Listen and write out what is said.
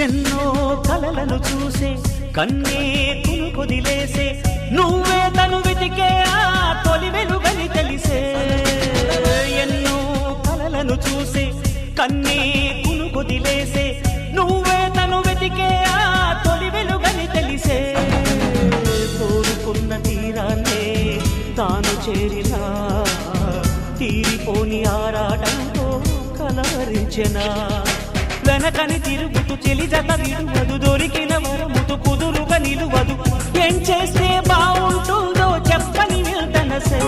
ఎన్నో కలలను చూసే కన్నే కొదిలేసే నువ్వే తను వెతికే ఆ తొలి వెలుగని తెలిసే ఎన్నో కలలను చూసే కన్నే కొదిలేసే నువ్వే తను వెతికే ఆ తొలి వెలుగని తెలిసే కోరుకున్న తీరాన్నే తాను చేరినా తీరిపోని ఆరాటంతో కలవరించెనా వెనకని తిరుగుతూ చెలి జత విడువదు దొరికిన వరముతు కుదురుగా నిలువదు ఏం చేస్తే బాగుంటుందో చెప్పని నిల్తనసే